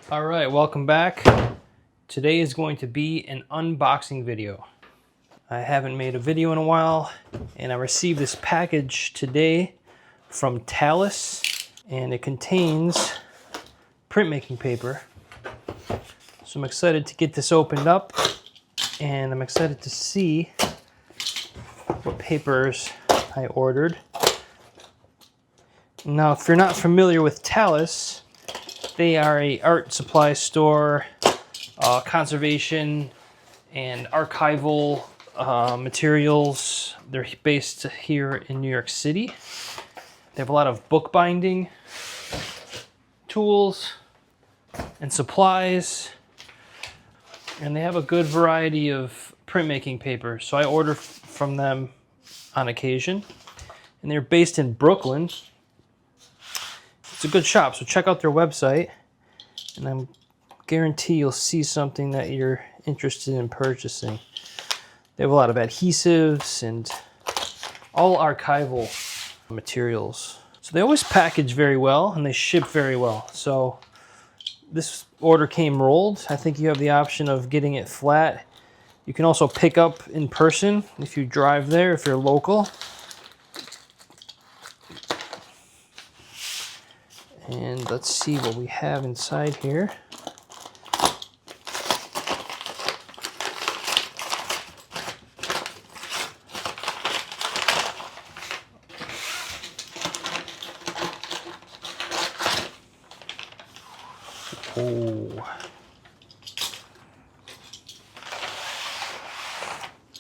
Alright, welcome back. Today is going to be an unboxing video. I haven't made a video in a while, and I received this package today from Talis, and it contains printmaking paper. So I'm excited to get this opened up, and I'm excited to see what papers I ordered. Now, if you're not familiar with Talis, they are an art supply store, conservation and archival materials. They're based here in New York City. They have a lot of bookbinding tools and supplies, and they have a good variety of printmaking paper. So I order from them on occasion, and they're based in Brooklyn. It's a good shop, so check out their website, and I guarantee you'll see something that you're interested in purchasing. They have a lot of adhesives and all archival materials. So they always package very well, and they ship very well. So this order came rolled. I think you have the option of getting it flat. You can also pick up in person if you drive there, if you're local. And let's see what we have inside here. Oh.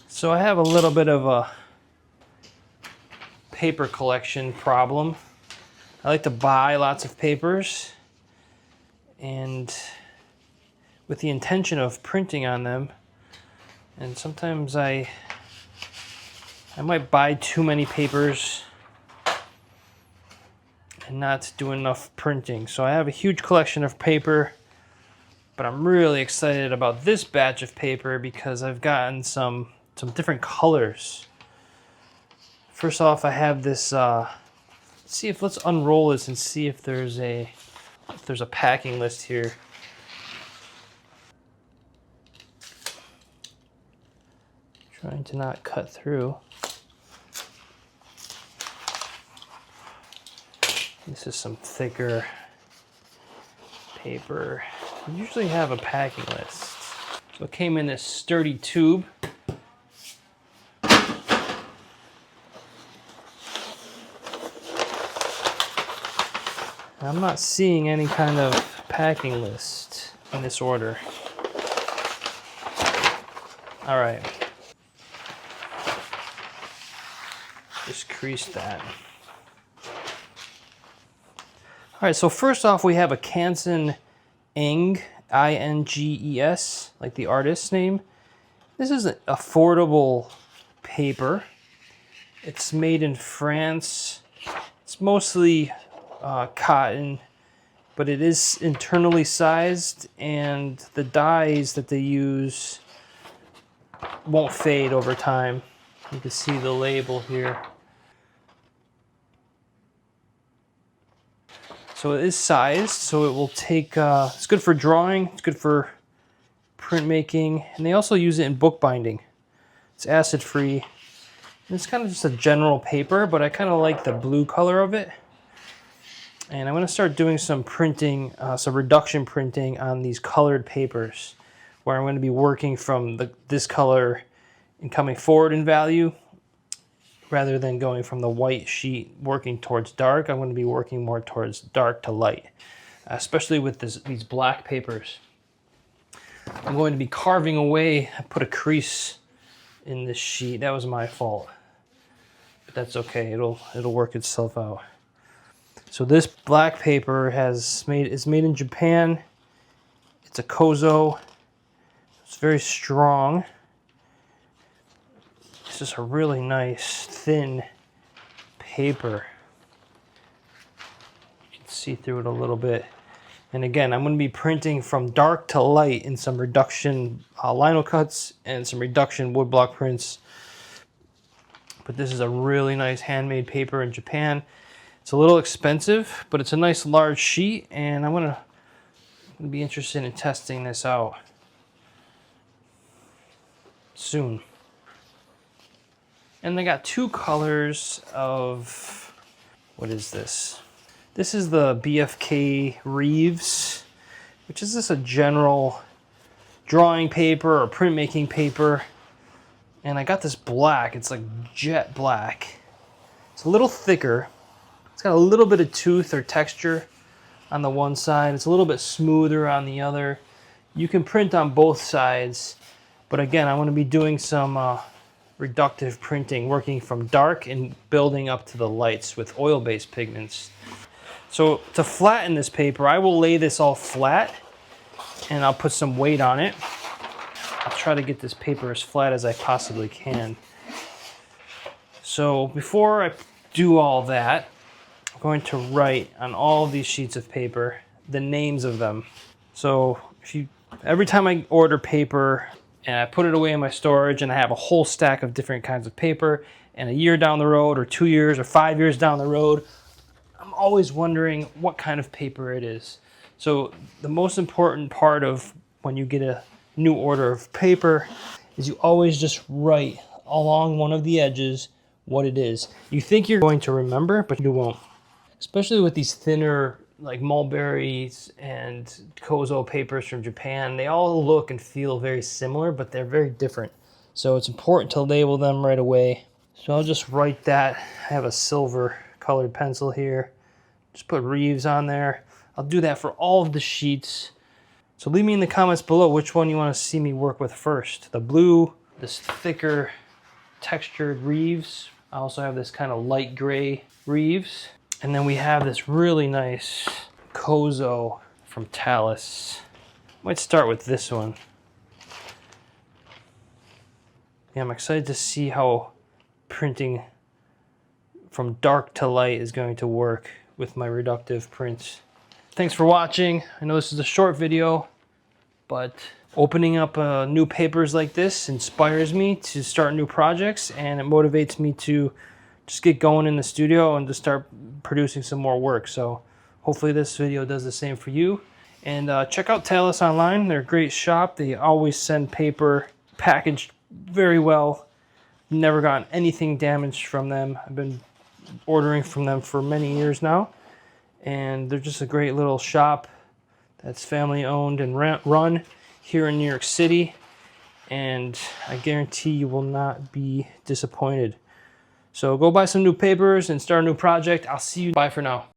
So I have a little bit of a paper collection problem. I like to buy lots of papers, and with the intention of printing on them, and sometimes I might buy too many papers and not do enough printing. So I have a huge collection of paper, but I'm really excited about this batch of paper because I've gotten some different colors. First off, I have this let's unroll this and see if there's a packing list here. Trying to not cut through. This is some thicker paper. We usually have a packing list. So it came in this sturdy tube. I'm not seeing any kind of packing list in this order. All right. Just crease that. All right, so first off, we have a Canson Ing, I-N-G-E-S, like the artist's name. This is an affordable paper. It's made in France. It's mostly cotton, but it is internally sized, and the dyes that they use won't fade over time. You can see the label here. So it is sized, so it will take, it's good for drawing, it's good for printmaking, and they also use it in bookbinding. It's acid free. It's kind of just a general paper, but I kind of like the blue color of it. And I'm going to start doing some printing, some reduction printing on these colored papers, where I'm going to be working from this color and coming forward in value, rather than going from the white sheet working towards dark. I'm going to be working more towards dark to light, especially with these black papers. I'm going to be carving away. I put a crease in this sheet. That was my fault, but that's okay. It'll work itself out. So this black paper is made in Japan. It's a Kozo. It's very strong. It's just a really nice thin paper. You can see through it a little bit. And again, I'm going to be printing from dark to light in some reduction linocuts and some reduction woodblock prints. But this is a really nice handmade paper in Japan. It's a little expensive, but it's a nice large sheet, and I'm going to I'll be interested in testing this out soon. And they got two colors of, what is this? This is the BFK Reeves, which is just a general drawing paper or printmaking paper. And I got this black, it's like jet black. It's a little thicker. It's got a little bit of tooth or texture on the one side. It's a little bit smoother on the other. You can print on both sides, but again, I'm going to be doing some reductive printing, working from dark and building up to the lights with oil-based pigments. So to flatten this paper, I will lay this all flat and I'll put some weight on it. I'll try to get this paper as flat as I possibly can. So before I do all that, I'm going to write on all of these sheets of paper the names of them. So every time I order paper and I put it away in my storage and I have a whole stack of different kinds of paper, and a year down the road or 2 years or 5 years down the road, I'm always wondering what kind of paper it is. So the most important part of when you get a new order of paper is you always just write along one of the edges what it is. You think you're going to remember, but you won't. Especially with these thinner, like mulberries and kozo papers from Japan, they all look and feel very similar, but they're very different. So it's important to label them right away. So I'll just write that. I have a silver colored pencil here. Just put Reeves on there. I'll do that for all of the sheets. So leave me in the comments below which one you want to see me work with first. The blue, this thicker textured Reeves. I also have this kind of light gray Reeves. And then we have this really nice kozo from Talis. Might start with this one. Yeah, I'm excited to see how printing from dark to light is going to work with my reductive prints. Thanks for watching. I know this is a short video, but opening up new papers like this inspires me to start new projects, and it motivates me to just get going in the studio and to start producing some more work. So hopefully this video does the same for you. And check out Talis online. They're a great shop. They always send paper packaged very well. Never gotten anything damaged from them. I've been ordering from them for many years now. And they're just a great little shop that's family owned and run here in New York City. And I guarantee you will not be disappointed. So go buy some new papers and start a new project. I'll see you. Bye for now.